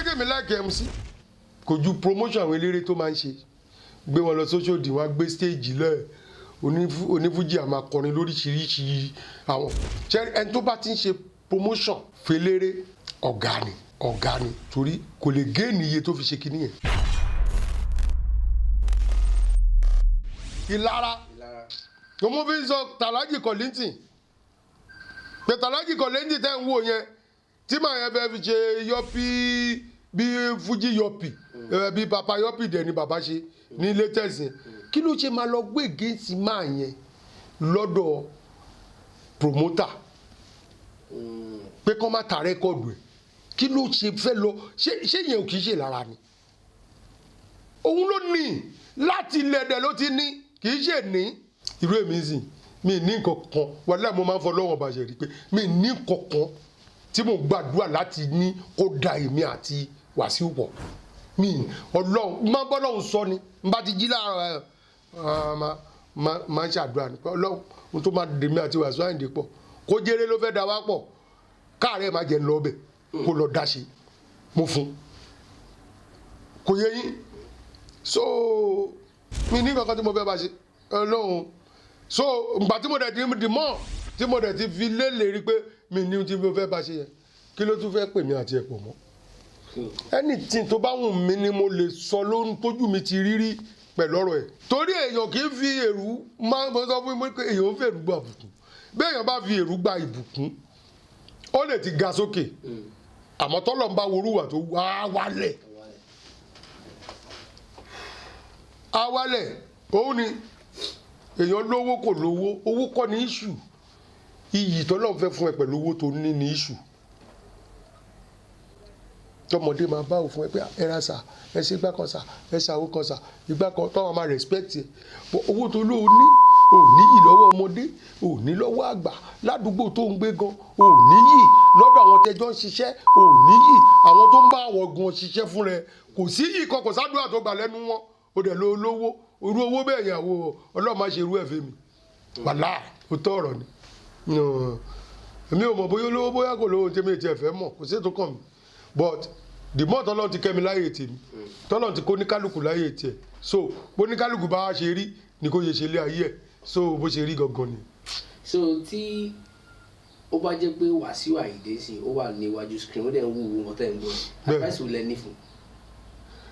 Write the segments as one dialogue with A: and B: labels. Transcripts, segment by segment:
A: jẹ́ kí mi like MC kò ju promotion àwọn eléré tó máa ń ṣe gbé wọn lọ social di wọn gbé stage lẹ̀ onífújì àmà kọrin lóríṣiríṣi àwọn ẹni tó bá ti ń ṣe promotion fẹlẹ́rẹ́ ọ̀gá ni torí kò lè gé níye tó fi ṣe kinní yẹn. ìlara tó mú fi ń sọ Tàlájì Kollington pé Tàlájì Kollington tẹ́ ń wò yẹn tí màá yẹn fẹ́ fi ṣe yọpí bí fújì yọpì bí papa yọpì dẹ̀ ni bàbá ṣe ní latest yẹn kí ló ṣe máa lọ gbé gẹ̀ẹ́sì máa yẹn lọ́dọ̀ promoter pé kọ́ má ta rẹ́kọ̀dù ẹ̀ kí ló ṣe fẹ́ lọ ṣé yẹn ò kì í ṣe lára ni òun ló ní láti lẹ̀dẹ̀ ló ti ní kì í ṣe ní irú èmi sìn mi ní nǹkan kan wàlẹ́ mo máa ń fọ lọ́wọ́ bàṣẹ rí pé mi ní nǹkan kan tí mo gbàdúrà láti ní kó da èmi àti Wàsíù pọ̀ mi ọlọ́run máa bọ́ lọ́hùn sọ ni n bá ti jí láàárọ̀ máa ń ṣàdúrà ní pé ọlọ́run tó máa dèmi àti Wàsíù Àyìndé pọ̀ kó jẹ́rẹ́ ló fẹ́ da wá pọ̀ káàárẹ̀ máa jẹ́ lọ bẹ̀ kó lọ dá ṣe mo fún kò yẹ yín so mi ní kankan tí mo fẹ́ bá ṣe ọlọ́run so ìgbà tí mo dẹ̀ di mọ́ tí mo dẹ̀ ti fi lélẹ̀ rí pé mi ní tí mo fẹ́ bá ṣe yẹn kí ló tún fẹ́ pè mí àti ẹ̀pọ̀ mọ́ anything tó bá wù mí ni mo lè sọ lóhun tójú mi ti rírí pẹ̀lú ọ̀rọ̀ ẹ̀ torí èèyàn kì í fi èrú máa ń sọ fún mi pé èèyàn ń fi èrú gba ìbùkún bí èèyàn bá fi èrú gba ìbùkún ó lè ti ga sókè àmọ́ tọ́lọ̀ ń bá worúwà tó wá wálẹ̀ òun ni èèyàn lówó kò lówó owó kọ́ ní ìṣù iyì tọ́lọ̀ ń fẹ́ fún ẹ pẹ̀lú owó tó ní ìṣù tọmọdé máa bá òfin ẹ pé ẹ ra sà ẹ ṣe igbá kan sà ẹ ṣàwó kan sà igbá kan tọ́wọ́ máa respect ẹ owó tó lóo ní ò níyì lọ́wọ́ ọmọdé ò ní lọ́wọ́ àgbà ládùúgbò tó ń gbé gan ò níyì lọ́dọ̀ àwọn tẹjọ́ ń ṣiṣẹ́ ò níyì àwọn tó ń bá àwọ̀ gan ṣiṣẹ́ fún rẹ kò sí yìí kan kò sádùúrà tó gbà lẹ́nu wọn ó dẹ̀ lo olówó irú owó bẹ́ẹ̀ yàwó Ọlọ́run má ṣe irú ẹ̀ fẹ́ mi wàlá ó tọ́ ọ̀rọ̀ ni èmi ò mọ̀ bóyá olówó bóyá kò lówó tèmi ètí ẹ̀fẹ́ mọ̀ kò sí ètò kàn mí but the more tọ́lọ́run ti kẹ́mi láyé tèmi tọ́lọ́run ti kó ní kálukú láyé tiẹ̀ so bó ní kálukú bá ṣe rí ni kò yẹ ṣe lé ayé ẹ̀ so bó ṣe rí gangan ni.
B: so tí ó bá jẹ́ pé Wàsíù Àyìndé sí ó wà níwájú screen ó dẹ̀ ń wúwo wọn tẹ̀ ń gbọ́ advice wo lẹ ní fún.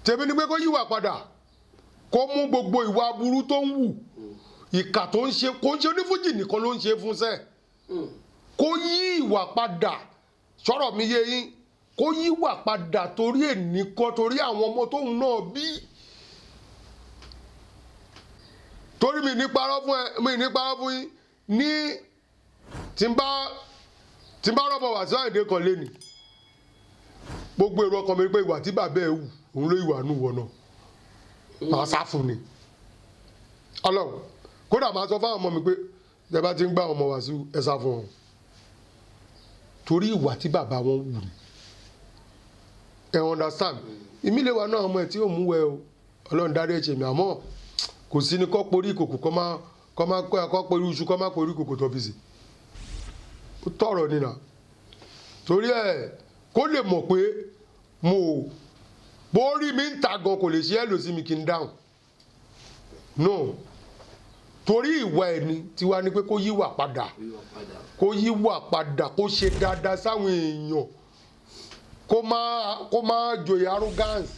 A: tèmi ni pé kó yíwà padà kó mú gbogbo ìwà aburú tó ń wù ìkà tó ń ṣe kó ń ṣe onífújì nìkan ló ń ṣe fún sẹ́ẹ̀ kó yí ìwà padà sọ̀rọ̀ mi yé yín kó yíwà padà torí ènìkan torí àwọn ọmọ tóun náà bí torí mi ní parọ́ fún yín ní tí n bá rọ́bọ̀ Wàsíù Àyìndé kan léni gbogbo èrò ọkàn mi pé ìwà tí bàbá ẹ̀ wù òun ló ìwà nù wọ̀ náà màá sá fún ni Ọlọ́run kódà máa sọ fáwọn ọmọ mi pé ẹ bá ti ń gbá ọmọ Wàsíù ẹ sá fún wọn torí ìwà tí bàbá wọn wù ni ẹ understand ìmílẹ̀ wa náà ọmọ ẹ̀ tí ò mú wẹ o Ọlọ́run dárí ẹ̀ṣẹ̀ mi àmọ́ kò sí ní kọ́ porí ìkòkò kọ́ porí iṣu kọ́ má porí ìkòkò tọ́fíìsì ó tọ̀rọ̀ nínà torí ẹ̀ kó lè mọ̀ pé mo borí mi ń ta gan kò lè ṣe ẹ́ lò sí mi kí n dáhùn no torí ìwà ẹni tiwa ni pé kó yíwà padà kó ṣe dáadáa sáwọn èèyàn kó má joyè arrogance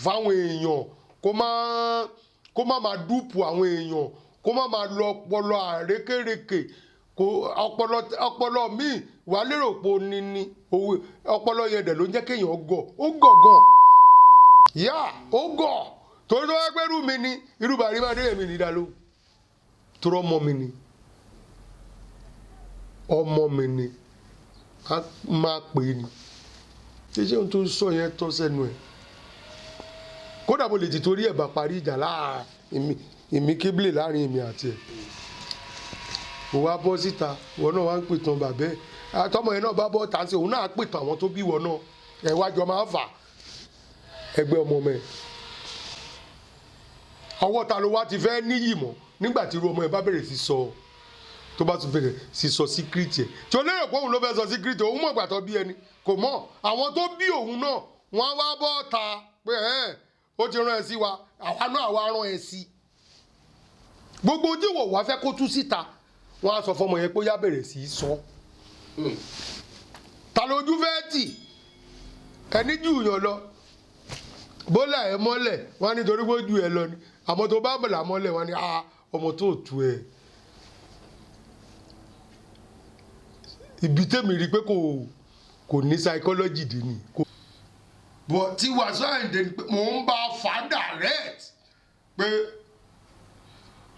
A: fáwọn èèyàn kó má máa dúpù àwọn èèyàn kó má máa lọ ọpọlọ àrékèrèkè ọpọlọ míì wà lérò pé ó ní ọpọlọ yẹn dẹ̀ ló ń jẹ́ kéèyàn gọ̀ ó gọ̀ gan yá ó gọ̀ torí tó wá pẹ́rù mi ni irú bàrí máa dé èmi nídàá ló torí ọmọ mi ni máa pè é ni ṣe ohun tó sọ yẹn tọ́ sẹ́nu ẹ̀ kódà mo lè ti torí ẹ̀ bá parí ìjà láàrin èmi kébìlì láàrin èmi àti ẹ̀ ò wá bọ́ síta wọn náà wá ń pìtàn bàbẹ́ ẹ̀ àtọmọ yẹn náà bá bọ́ tàǹsì òun náà pìtàn àwọn tó bí wọn náà ẹ̀ wájọ máa fà ẹgbẹ́ ọmọ mẹ́ ọwọ́ ta ló wá ti fẹ́ níyì mọ́ nígbà tí irú ọmọ yẹn bá bẹ̀rẹ̀ sí sọ tó bá tún bẹ̀rẹ̀ sí sọ síkírìtì ẹ̀ tí o lérò pé òun ló fẹ́ sọ síkírìtì òun mọ̀ ìgbà tó bí ẹni kò mọ̀ àwọn tó bí òun náà wọ́n wá bọ́ ta pé ó ti rán ẹ sí wa àwa náà àwa rán ẹ sí gbogbo ojú ìwọ̀ wá fẹ́ kó tú síta wọ́n á sọ fọmọ yẹn pé ó yá bẹ̀rẹ̀ sí í sọ ta lójú fẹ́ tì ẹni jù yàn lọ bólà ẹ mọ́lẹ̀ wọ́n á nítorí pé ó jù ẹ lọ ni àmọ́ tó bá bọ̀là mọ́lẹ̀ wọ́n á ní ọmọ tó tú ẹ ibi tèmi rí pé kò ní psychology dé ni. bọ̀ tí Wasiu Ayinde ni pé mò ń bá a fà direct pé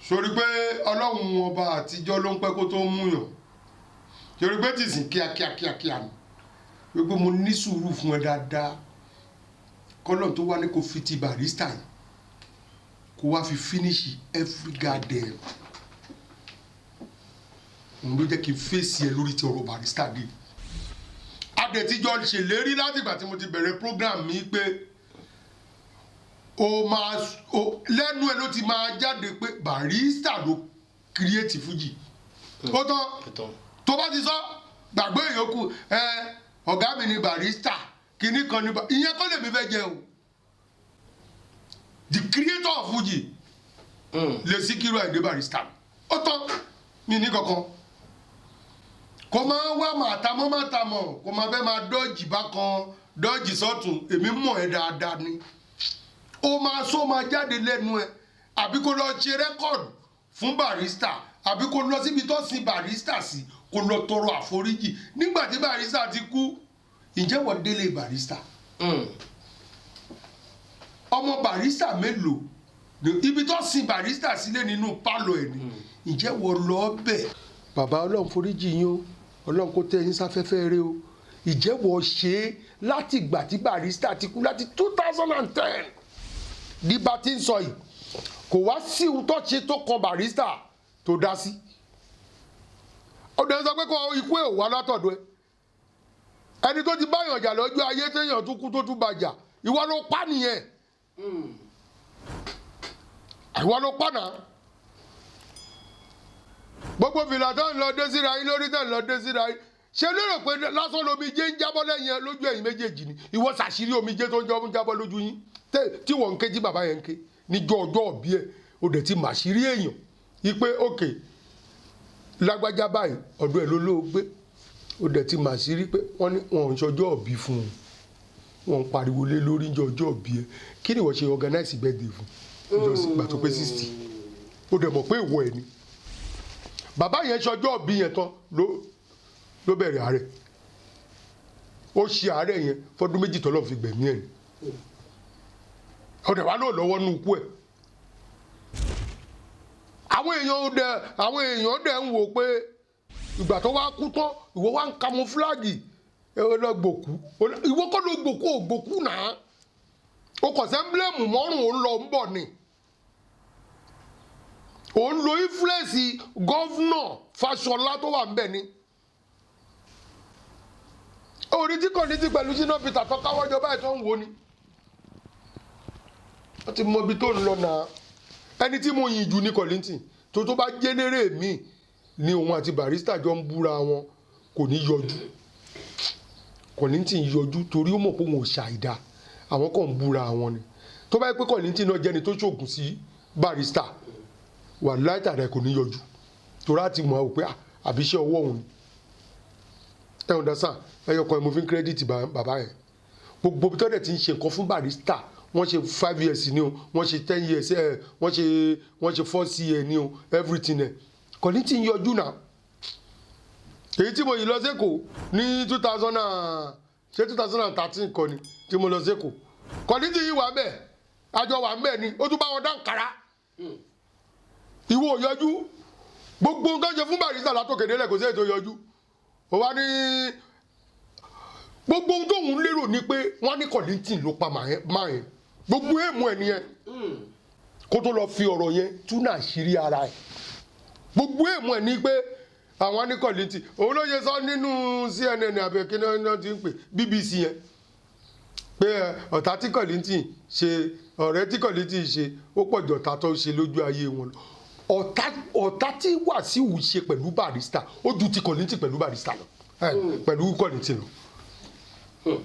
A: sori pé ọlọ́run ọba àtijọ́ ló ń pẹ́ kó tó mú yàn sori pé tì sí kíákíá ni wípé mo ní sùúrù fún ẹ dáadáa kọ́lọ́n tó wá ní kó fi ti Barrister yìí kó wá fi finish every garden òun ló jẹ́ kí n fèsì ẹ lórí ti ọ̀rọ̀ Barrister dé adẹ̀tíjọ́ ṣèlérí látìgbà tí mo ti bẹ̀rẹ̀ program mi pé lẹ́nu ẹ ló ti máa jáde pé Barrister ló create Fuji ó tán tó bá ti sọ gbàgbé ìyókù ọ̀gá mi ni Barrister kìíní kan ní ìyẹn kọ́ lèmi fẹ́ jẹ o the creator of Fuji lè Síkírù Àyìndé Barrister ó tán mi ní kankan kò máa wá màtàmọ́ kò máa fẹ́ máa dọ́ọ̀jì bákan dọ́ọ̀jì sọ́tún èmi mọ̀ ẹ́ dáadáa ni ó máa jáde lẹ́nu ẹ̀ àbí kó lọ ṣe rẹ́kọ̀dù fún Barrister àbí kó lọ síbi tó sin Barrister sí kó lọ tọrọ àforíjì nígbà tí Barrister ti kú ǹjẹ́ wọ́n délé Barrister ọmọ Barrister mélòó ibi tó sin Barrister sílẹ̀ nínú pálọ̀ ẹ̀ ni ǹjẹ́ wọ́n lọ bẹ̀. bàbá ọlọ́run foríjì yín o ọlọ́run kó tẹ́ yín sáfẹ́fẹ́ rẹ o ǹjẹ́ wọ́n ṣe é láti ìgbà tí Barrister ti kú láti 2010 ní bá ti ń sọ yìí kò wá sí ohun tó ṣe tó kan Barrister tó dá sí ọdún ẹ sọ pé kó ikú ẹ̀ wá látọ̀dọ̀ ẹ ẹni tó ti báyàn jà lọ́jọ́ ayé téèyàn tún kú tó tún bàjà ìwọ ló pa nìyẹn ìwọ ló pa náà gbogbo fìlà tó ń lọ dé síra yín lórí tó ń lọ dé síra yín ṣe lérò pé lásán lomijé ń jábọ́ lẹ́yìn lójú ẹ̀yin méjèèjì ni ìwọ ṣàṣírí omijé tó ń jábọ́ lójú yín tí wọ́n ń ké tí bàbá yẹn ń ké níjọ́ ọjọ́ òbí ẹ̀ o dẹ̀ ti màṣírí èèyàn ipe òkè lágbájá báyìí ọ̀dọ̀ ẹ̀ ló lóògbé o dẹ̀ ti màṣírí pé wọ́n ní wọn ò ń ṣọjọ́ òbí fún un wọn ń pariwo lé lórí níjọ́ ọjọ́ òbí ẹ̀ kí ni wọ́n ṣe organize birthday fún ìgbà tó pé 60 o dẹ̀ mọ̀ pé ìwọ ẹ̀ ni bàbá yẹn ṣọjọ́ òbí yẹn tán ló bẹ̀rẹ̀ àárẹ̀ ó ṣe àárẹ̀ yẹn fọdún méjì tọ́lọ́ fi gbẹ̀mí ẹ̀ ni ọ̀dẹ̀ wa náà lọ́wọ́ nù kú ẹ̀ àwọn èèyàn dẹ̀ ń wò pé ìgbà tó wá kú tán ìwọ wá ń kamọ́fúláàgì ọlọ́gbòkú ìwọ kọ́ ló gbòkú ògbòkú náà o kò sẹ́ńblẹ̀mù mọ́rùn ún lọ ń bọ̀ ni ò ń lo influence gọ́vnà Fáṣọlá tó wà ń bẹ̀ ni orí tí kò ní ti pẹ̀lú Shina Peter tó káwọ́jọ báyìí tó ń wo ni wọ́n ti mọ ibi tó ń lọ náà ẹni tí mo yìn jù ní Kollington tó bá jẹ́nẹ́rẹ́ mi ni òun àti Barrister jọ ń búra wọn kò ní yọjú Kollington yọjú torí ó mọ̀ pé òun ò ṣàìdá àwọn kan ń búra wọn ni tó bá yẹ pé Kollington náà jẹ́ni tó ṣoògùn sí Barrister wà láìta rẹ̀ kò ní yọjú torí àti mọ̀ ọ́ pé àbíṣẹ́ ọwọ́ òun ni ẹ̀ ń dasán ẹ̀yọkàn mo fi ń kírẹ́dìtì bàbá yẹn gbogbo bí tọ́lẹ̀ ti ń ṣe nǹkan fún Barrister wọ́n ṣe 5 years ni o wọ́n ṣe 10 years wọ́n ṣe 4 years ni o everything ẹ̀ Kollington yọjú náà èyí tí mo yìí lọ sẹ́kọ̀ọ́ ní 2013 kọ́ ni tí mo lọ sẹ́kọ̀ọ́ Kollington yìí wà bẹ́ẹ̀ àjọ wà bẹ́ẹ̀ ni ó tún bá wọn dáǹkárá ìwọ ò yọjú gbogbo nǹkan ṣe fún Barrister látòkè délẹ̀ kò sí ètò yọjú ó wá ní gbogbo ohun tóun lérò ni pé wọ́n ní Kollington ló pa máa yẹn gbogbo èèmù ẹ̀ nìyẹn kó tó lọ fi ọ̀rọ̀ yẹn túnà àṣírí ara ẹ̀ gbogbo èèmù ẹ̀ ní pé àwọn ní Kollington òun ló ṣe sọ nínú CNN àbẹ̀kí náà ti ń pè BBC yẹn pé ọ̀tá tí Kollington ṣe ọ̀rẹ́ tí Kollington ṣe ó pọ̀ jù ọ̀tá tó ṣe lójú ayé wọn lọ ọ̀tá tí Wàsíù ṣe pẹ̀lú Barrister ó ju ti Kollington pẹ̀lú Barrister lọ pẹ̀lú Kollington lọ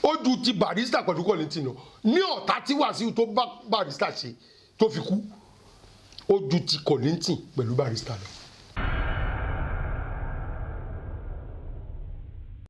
A: ó ju ti Barrister pẹ̀lú Kollington lọ ní ọ̀tá tí Wàsíù tó bá Barrister ṣe tó fi kú ó ju ti Kollington pẹ̀lú Barrister lọ.